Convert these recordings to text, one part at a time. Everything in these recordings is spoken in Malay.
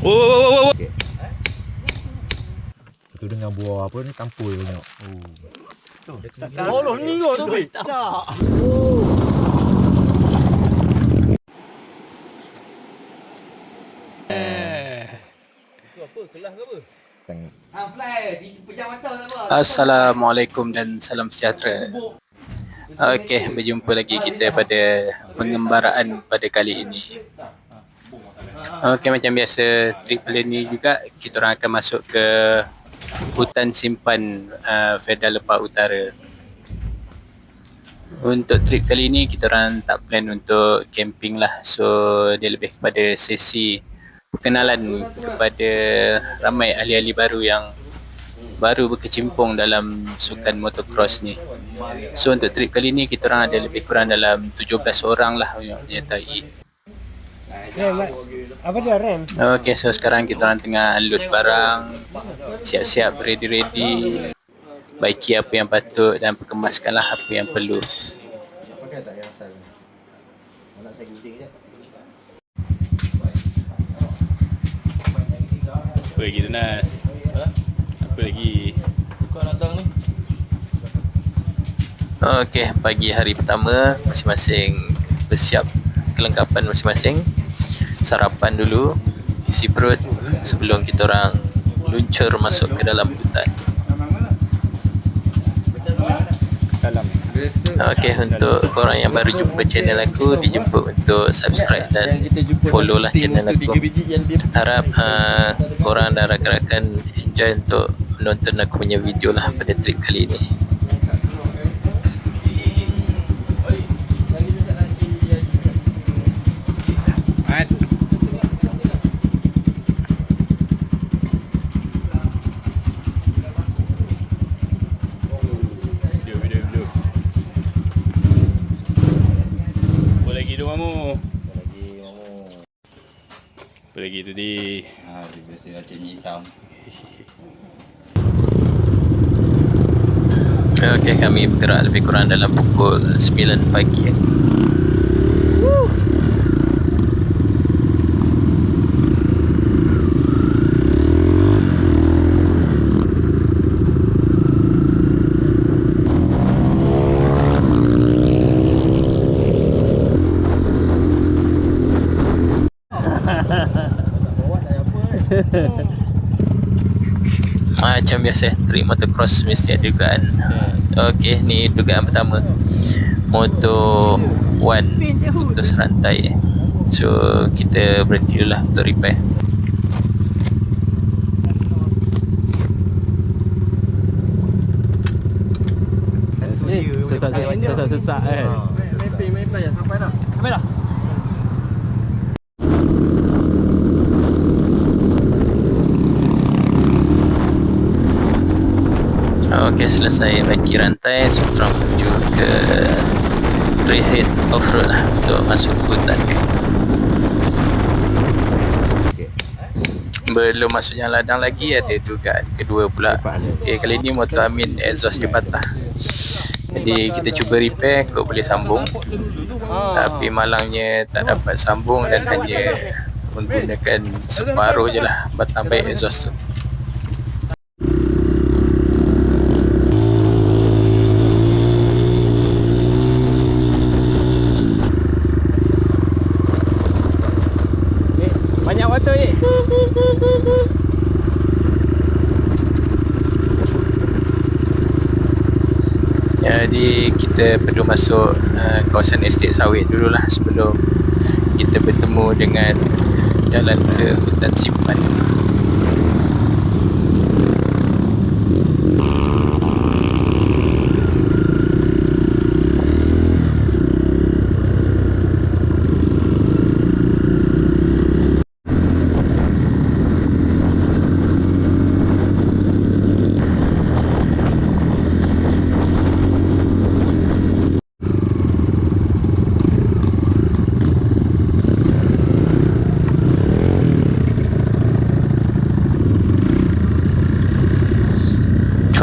Oh. Okay. Tu dengan buah apa ni tampul banyak. Oh. Allah ni tu tu. Assalamualaikum dan salam sejahtera. Okey, berjumpa lagi kita pada pengembaraan pada kali ini. Okey, macam biasa, trip kali ini juga kita orang akan masuk ke hutan simpan Fedah Lepas Utara. Untuk trip kali ini kita orang tak plan untuk camping lah. So dia lebih kepada sesi perkenalan kepada ramai ahli-ahli baru yang baru berkecimpung dalam sukan motocross ni. So untuk trip kali ni kita orang ada lebih kurang dalam 17 orang lah yang menyertai. Apa dia rem? Okay, so sekarang kita orang tengah unload barang, siap-siap ready-ready, baiki apa yang patut dan perkemaskanlah apa yang perlu. Apa lagi tu Nas? Apa lagi? Bukan datang ni. Okey, pagi hari pertama masing-masing bersiap kelengkapan masing-masing. Sarapan dulu, isi perut sebelum kita orang luncur masuk ke dalam hutan. Okey, untuk korang yang baru jumpa channel aku, dijemput untuk subscribe dan follow lah channel aku. Harap korang dan rakan-rakan enjoy untuk menonton aku punya video lah pada trip kali ni. Apa lagi tu di? Dia biasa macam ni hitam. Okey, kami bergerak lebih kurang dalam pukul 9 pagi. Macam biasa, trip motocross mesti ada dugaan. Okey, ni dugaan pertama. Motor One putus rantai. So kita berhenti dulu lah untuk repair. Sesak main play sampai dah. Sampai dah. Okey, selesai baiki rantai, so kita menuju ke trailhead off-road lah untuk masuk hutan. Belum masuknya ladang lagi, ada dugaan kedua pula. Okay, kali ni motor Amin exhaust dia patah. Jadi kita cuba repair, kok boleh sambung. Tapi malangnya tak dapat sambung dan hanya menggunakan separuh je lah batang baik exhaust tu. Banyak water ni. Jadi kita perlu masuk kawasan estate sawit dululah sebelum kita bertemu dengan jalan ke hutan simpan.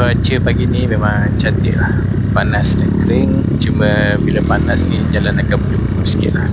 Cuaca pagi ni memang cantik lah, panas dan kering. Cuma bila panas ni jalan agak berdebu sikit lah.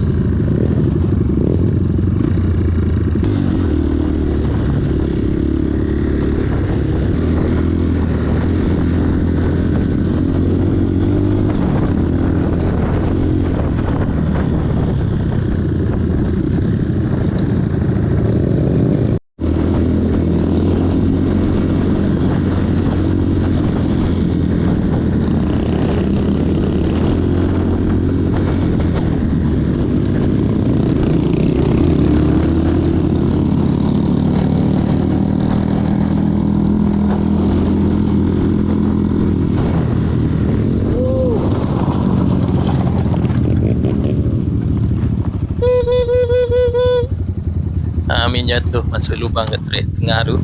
Amin jatuh masuk lubang kat trek tengah tu.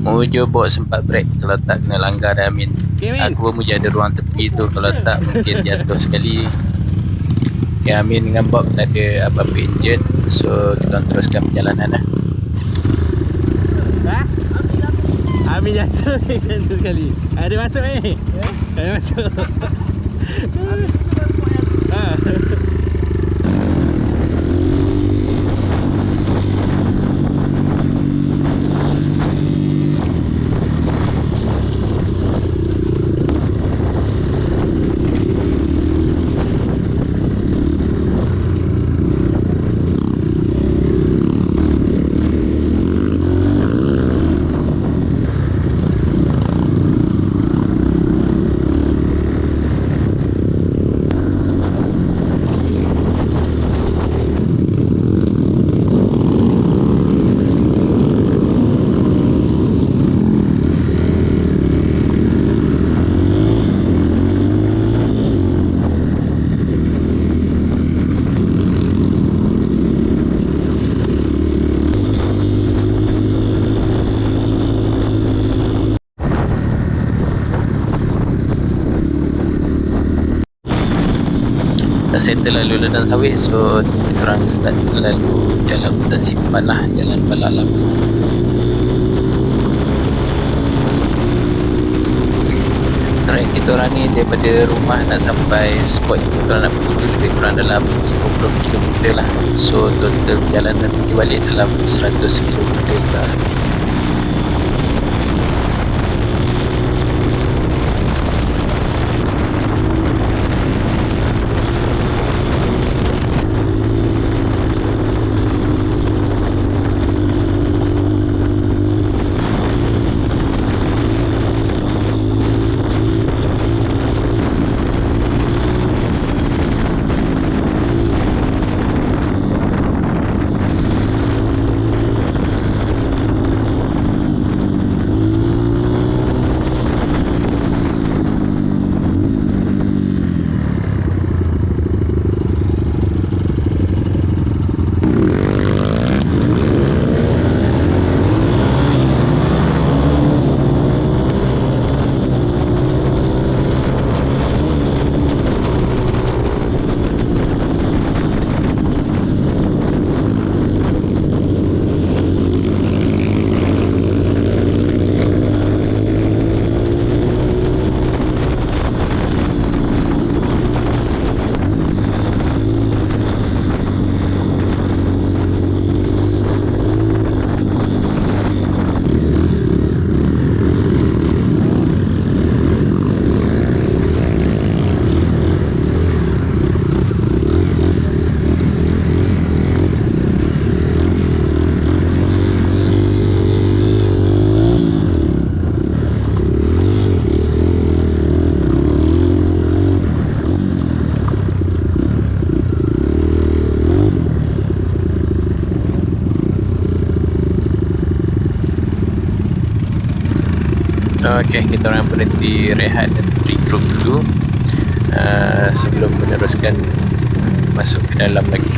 Mujo bawa sempat break, kalau tak kena langgar dah Amin. Aku pun Mujo ada ruang tepi tu, kalau tak mungkin jatuh sekali. Okay, Amin dengan Bob tak ada apa-apa injured, so kita orang teruskan perjalanan lah. Amin jatuh jatuh sekali. Ada masuk Ada masuk. Dah settle lalu ladang sawit, so kita orang start lalu jalan hutan simpan lah, jalan bala lama. Trek kita orang ni daripada rumah nak sampai spot yang kita orang nak pergi tu lebih kurang dalam 50 km lah, so total perjalanan pergi balik dalam 100 km lah. Okay, kita orang berhenti rehat dan regroup dulu sebelum meneruskan masuk ke dalam lagi.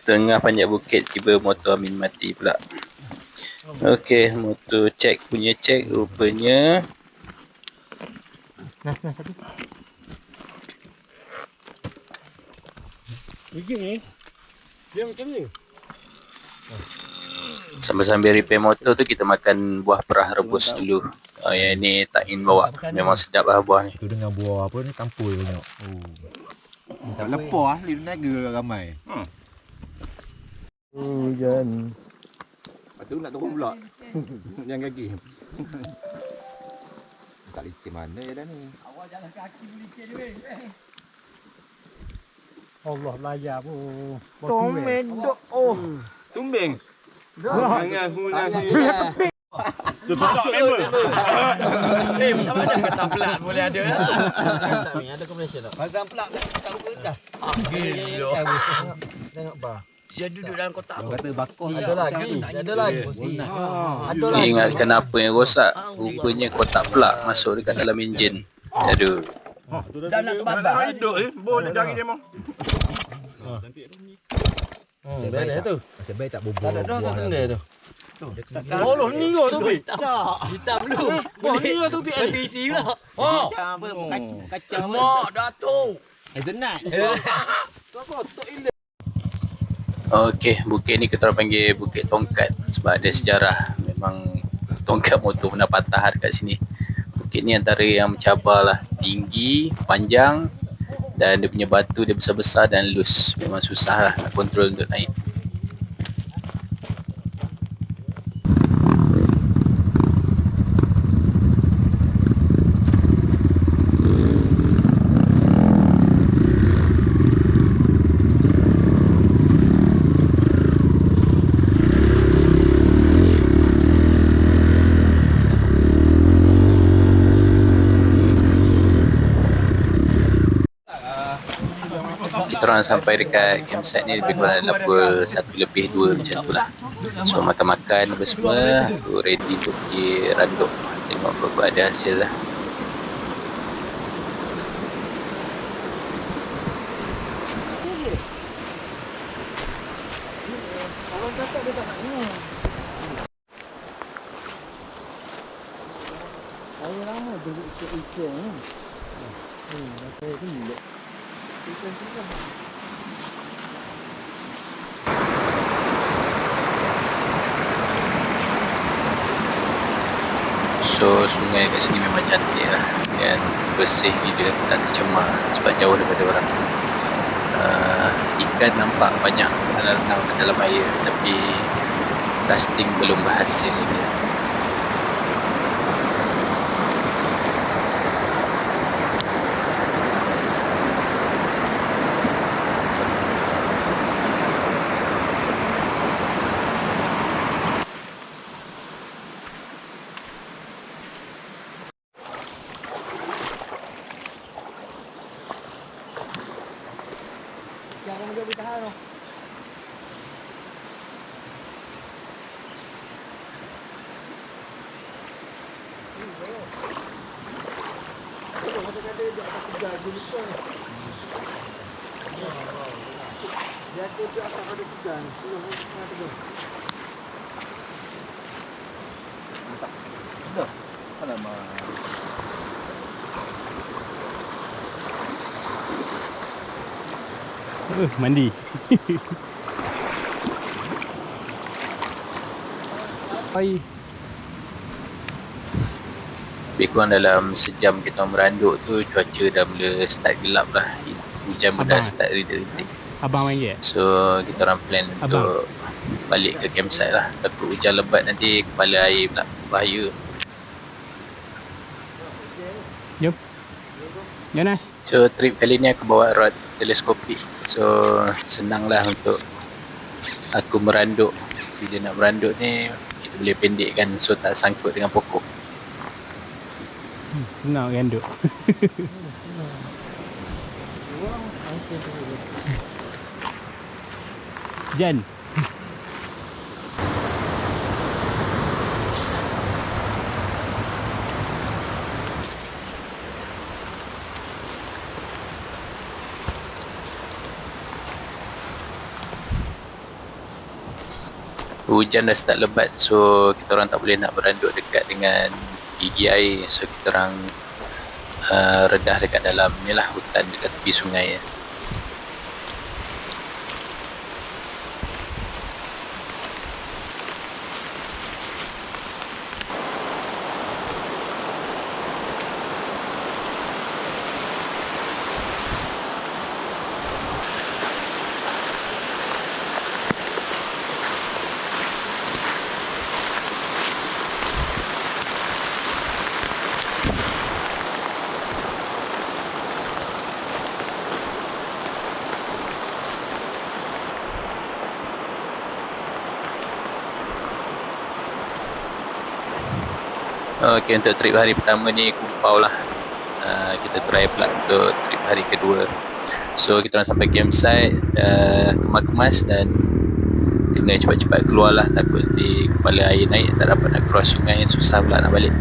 Tengah panjat bukit tiba motor Amin mati pula. Okey, motor cek punya cek rupanya Nah, satu. Dia macam ni. sambil-sambil repair motor tu kita makan buah perah rebus dulu. Yang ni tak ingin bawa. Memang sedap lah buah ni. Tu dengan buah apa ni tampul banyak. Tak lepas lah, naga ramai. Hujan. Lepas tu nak turun pula. Jangan kaki. Tak licin mana ya dah ni. Awak jalan kaki licin dia weh. Allah layar pun. Tomedok. Oh. Tumbing. Jangan guna ni. Tu tak member. Sama ada kata pelat boleh ada. Tak ni ada combination tak? Pasang pelat tak lupa dah. Gila. Tengok bah. Dia duduk dalam kotak. Kata bakos Ada lagi. Ada lagi. Ada Dia lagi. ingatkan apa yang rosak. Rupanya kotak pelak masuk dekat dalam enjin. Aduh. Dah nak terbakar. Hidup boleh jari dia mau. Beres tu. Nasib baik tak bobol. Tak ada dah buah satu dah. benda tu. Allah ni kau tu bi. Hitam dulu. Wah ni kau tu bi. Isi pula. Oh. Kacang. Mak dah tu. Zenat. Okey, bukit ni kita orang panggil Bukit Tongkat sebab ada sejarah. Memang tongkat motor pernah patah dekat sini. Bukit ni antara yang mencabar lah. Tinggi, panjang dan dia punya batu dia besar-besar dan loose. Memang susah lah nak kontrol untuk naik. Kita orang sampai dekat campsite ni lebih kurang dalam pukul 1:02 macam tu lah. So makan-makan apa semua, aku ready untuk pergi randuk. Tengok apa ada hasil lah. So sungai kat sini memang cantik lah dan bersih gila, tak tercemar sebab jauh daripada orang. Ikan nampak banyak renang kat dalam air tapi casting belum berhasil lagi. Mandi. Hai. Lebih kurang dalam sejam kita meranduk tu cuaca dah mula start gelap lah. Hujan pun dah start rintik-rintik. Abang main je? So kita orang plan untuk balik ke campsite lah. Takut hujan lebat nanti kepala air pula. Bahaya. Jom. Jonas. So trip kali ni aku bawa rod teleskopik. So senang lah untuk aku meranduk. Bila nak meranduk ni kita boleh pendekkan so tak sangkut dengan pokok. Senang randuk. Jan. hujan dah start lebat, so kita orang tak boleh nak beranduk dekat dengan gigi air, so kita orang redah dekat dalam ni lah, hutan dekat tepi sungai. Okey, untuk trip hari pertama ni kumpau lah. Kita try pula untuk trip hari kedua. So kita orang sampai campsite, kemas-kemas dan kena cepat-cepat keluar lah, takut di kepala air naik, tak dapat nak cross sungai, susah pula nak balik.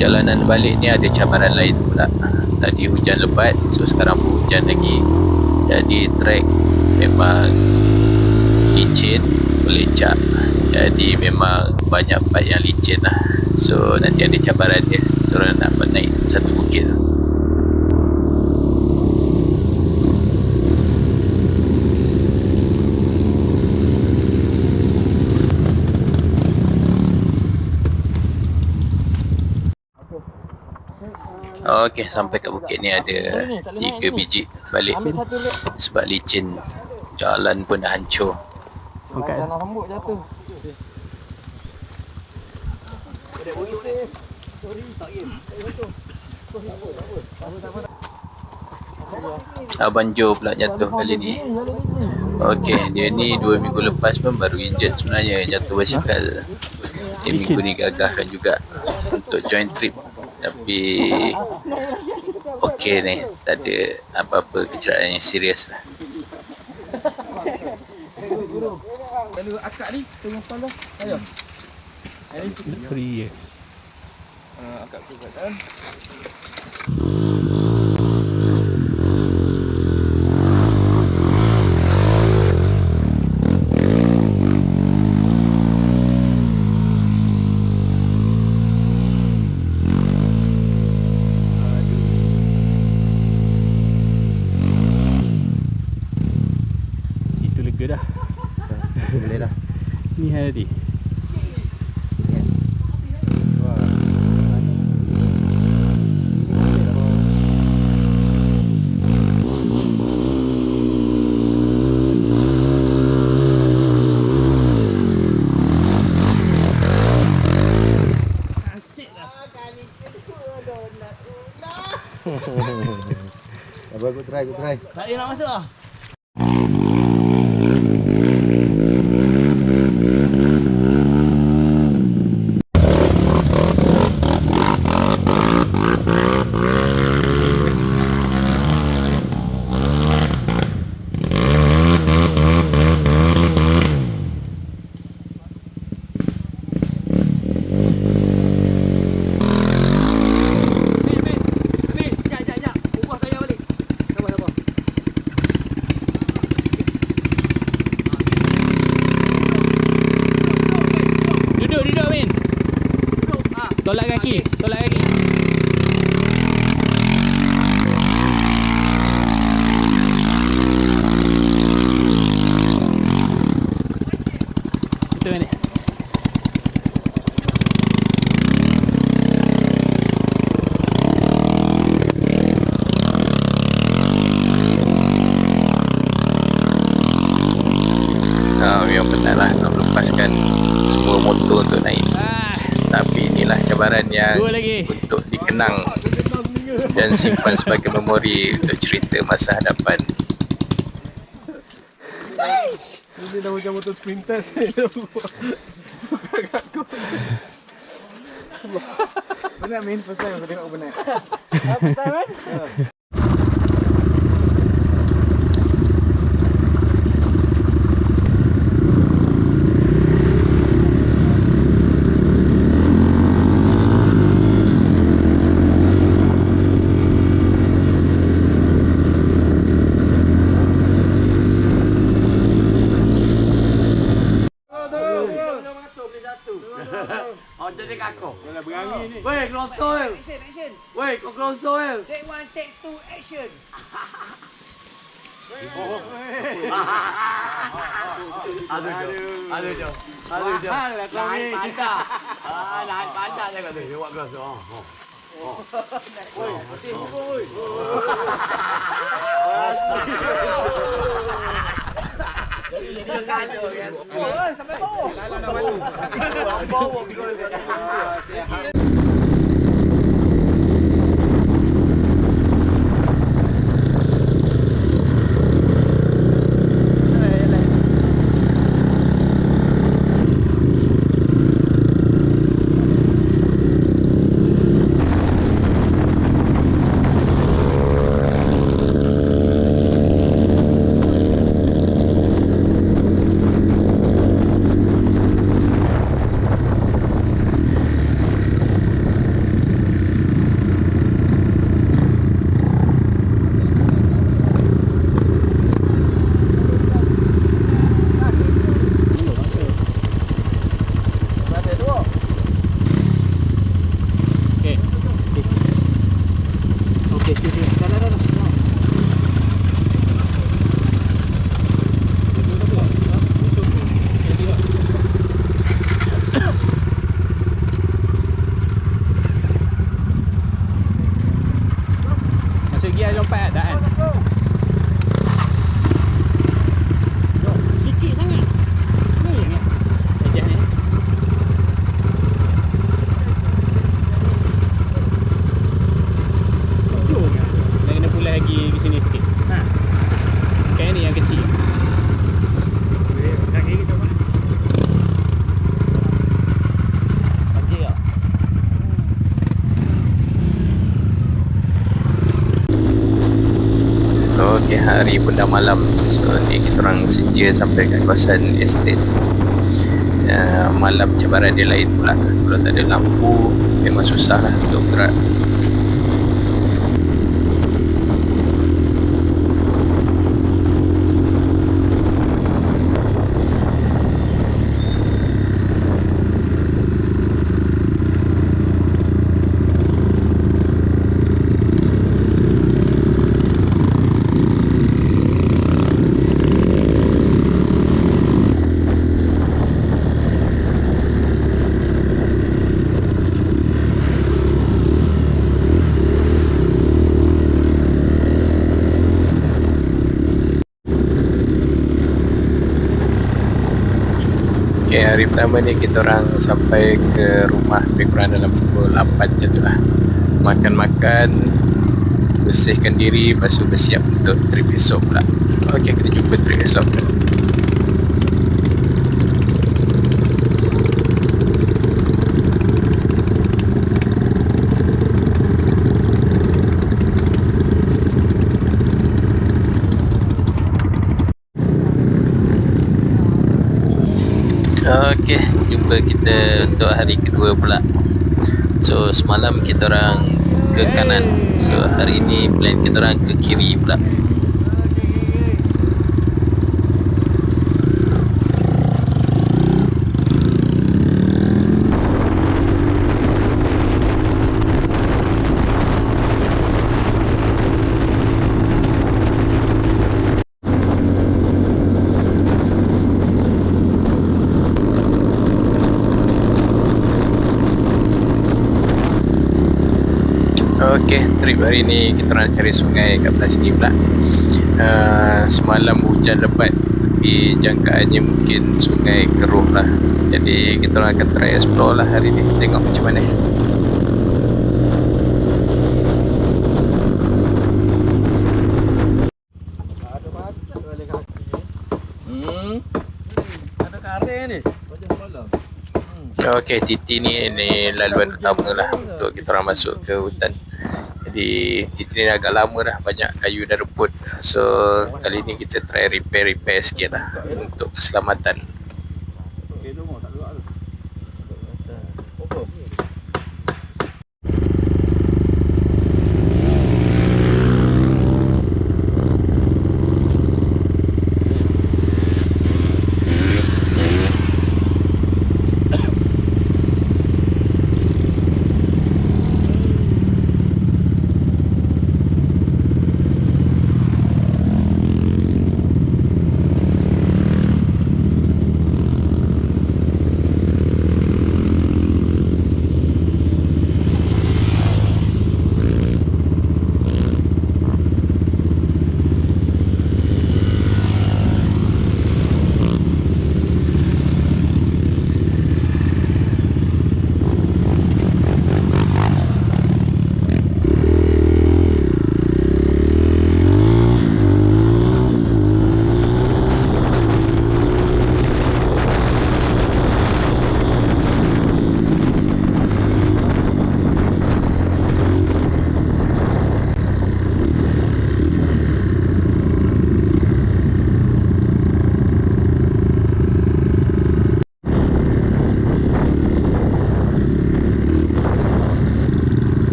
Perjalanan balik ni ada cabaran lain pula. Tadi hujan lebat, so sekarang pun hujan lagi. Jadi trek memang licin, melecak. Jadi memang banyak part yang licin lah. So nanti ada cabaran dia, kita orang nak menaik satu bukit tu. Okey, sampai kat bukit ni ada 3 biji balik sebab licin, jalan pun dah hancur. Angkat. Rambut jatuh. Abang Jo pula jatuh kali ni. Okey, dia ni 2 minggu lepas pun baru injet sebenarnya, jatuh basikal. Minggu ni gagahkan juga untuk join trip. Tapi okey ni, tak ada apa-apa kecederaan yang serius lah. Lalu akak ni tengok kepala. Ayo. Free je. Akak tu kat dalam. Itu lega dah. Boleh dah. Ni hari. Aku try. Tak payah nak masuk ah. Duduk Min. Tolak kaki. Betul ni. Yang penat lah nak lepaskan semua motor untuk naik. Tapi inilah cabaran yang untuk dikenang dan simpan sebagai memori untuk cerita masa hadapan. Ini dah macam motor sprinter saya. Bukan kat kau. Benar main first time aku tengok benar. First time kan? Oh, jadi kakak. Dah berani ni. Weh, kelosor. Action. Weh, kau kelosor. Take 1, take 2, action. Aduh, jom. Mahal lah kau ni. Naik pandang. Naik pandang jangan tu. Buat kelosor. Woi, masih hibur woi. Dia kacau kan. Oh, sampai bawah. Kalau nak malu. Bawah pikul. Okey, hari pun dah malam. So ni kita orang senja sampai kat kawasan estate. Malam cabaran dia lain pula. Kalau tak ada lampu memang susah lah untuk gerak. Okay, hari pertama ni kita orang sampai ke rumah lebih kurang dalam pukul 8 macam tu lah. Makan-makan, bersihkan diri, lepas tu bersiap untuk trip esok pula. Okay, kita jumpa trip esok. Okey, jumpa kita untuk hari kedua pula. So semalam kita orang ke kanan. So hari ini plan kita orang ke kiri pula. Okey, trip hari ni kita orang cari sungai kat belah sini pula. Semalam hujan lebat, tapi jangkaannya mungkin sungai keruh lah. Jadi kita orang akan try explore lah hari ni, tengok macam mana. Ada macam balik kaki. Ada karet ni. Macam semalam. Okey, Titi ni laluan utama lah untuk kita orang masuk ke hutan. Jadi Titi ni agak lama dah, banyak kayu dan rumput. So kali ni kita try repair sikit lah untuk keselamatan.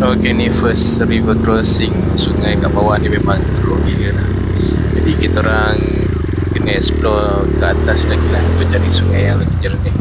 Okey, ni first river crossing sungai kat bawah ni memang teruk gila lah. Jadi kita orang kena explore ke atas lagi lah untuk cari sungai yang lagi jernih.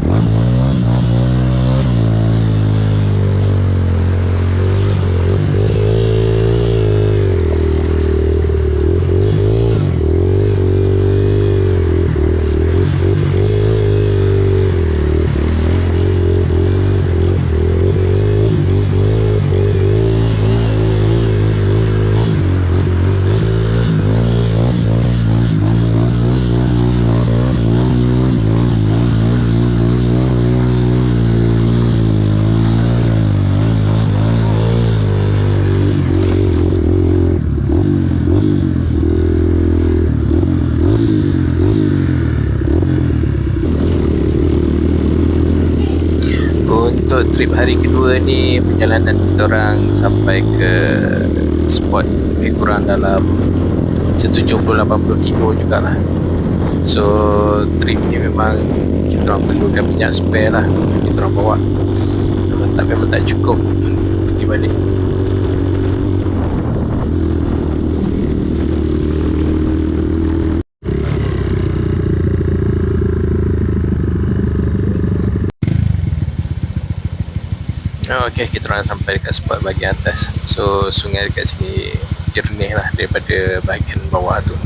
Untuk trip hari kedua ni, perjalanan kita orang sampai ke spot lebih kurang dalam 70-80 kilo jugalah. So trip ni memang kita orang perlukan minyak spare lah untuk kita orang bawa. Memang tak cukup pergi balik. Okey, kita orang sampai dekat spot bahagian atas. So sungai dekat sini jernih lah daripada bahagian bawah tu.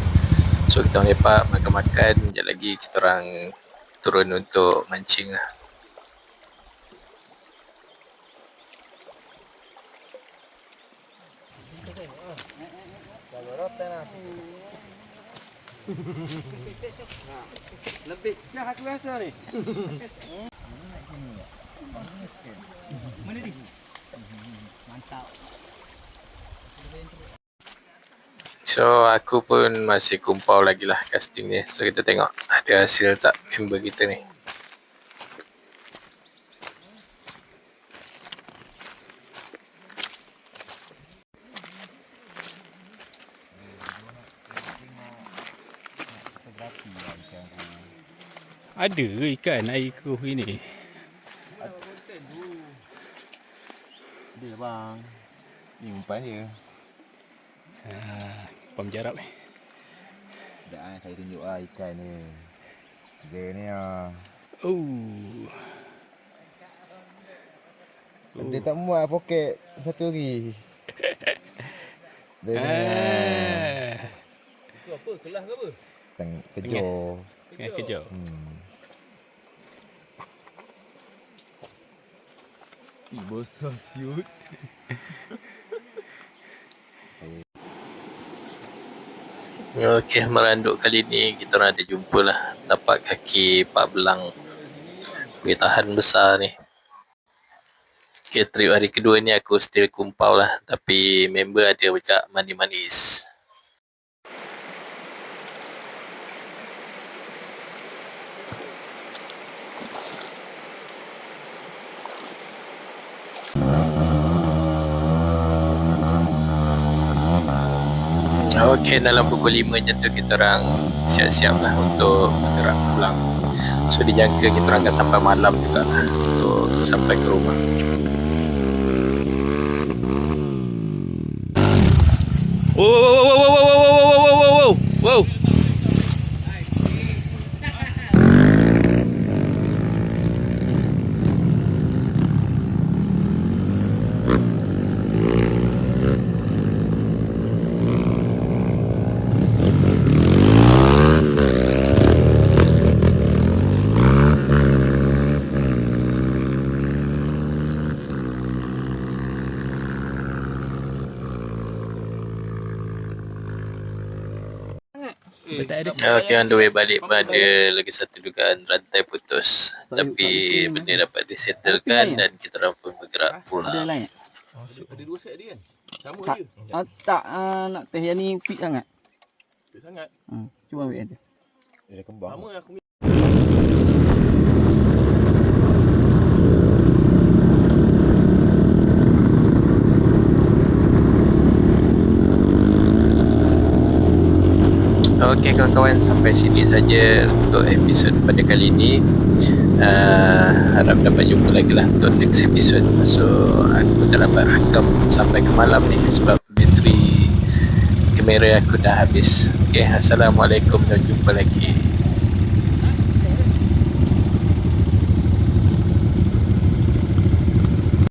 So kita orang lepak, makan-makan. Sekejap lagi kita orang turun untuk mancing lah. Lebih kah aku rasa ni. So aku pun masih kumpau lagi lah casting ni. So kita tengok ada hasil tak member kita ni. Ada ke ikan air keruh ini? Dia bang. Ni umpan dia. Pam jarap ni. Sekejap saya tunjuk lah ikan ni. Dia ni Oh. Dia tak muat poket satu hari. Dia ni Itu apa? Kelas ke apa? kejar. Kejap. Besar siut. Okey, meranduk kali ni kita orang ada jumpa lah. Dapat kaki Pak Belang. Boleh tahan besar ni. Okay, trip hari kedua ni aku still kumpau lah. Tapi member ada juga manis-manis. Okey, dalam pukul 5 je tu kita orang siap-siap lah untuk bergerak pulang. So dijangka kita orang akan sampai malam juga lah untuk sampai ke rumah. Wow. Okey, on the way balik pun ada lagi satu dugaan rantai putus. Tapi benda dapat disettlekan dan kita orang pun bergerak pulang. Ada dua set dia kan? Sama je. Tak, nak teh yang ni fit sangat. Fit sangat. Cuba ambil aja. Dia kembang. Sama aku Okey kawan-kawan, sampai sini saja untuk episod pada kali ini. Harap dapat jumpa lagi lah untuk next episode. So aku tak dapat rakam sampai ke malam ni sebab bateri kamera aku dah habis. Okey, assalamualaikum dan jumpa lagi.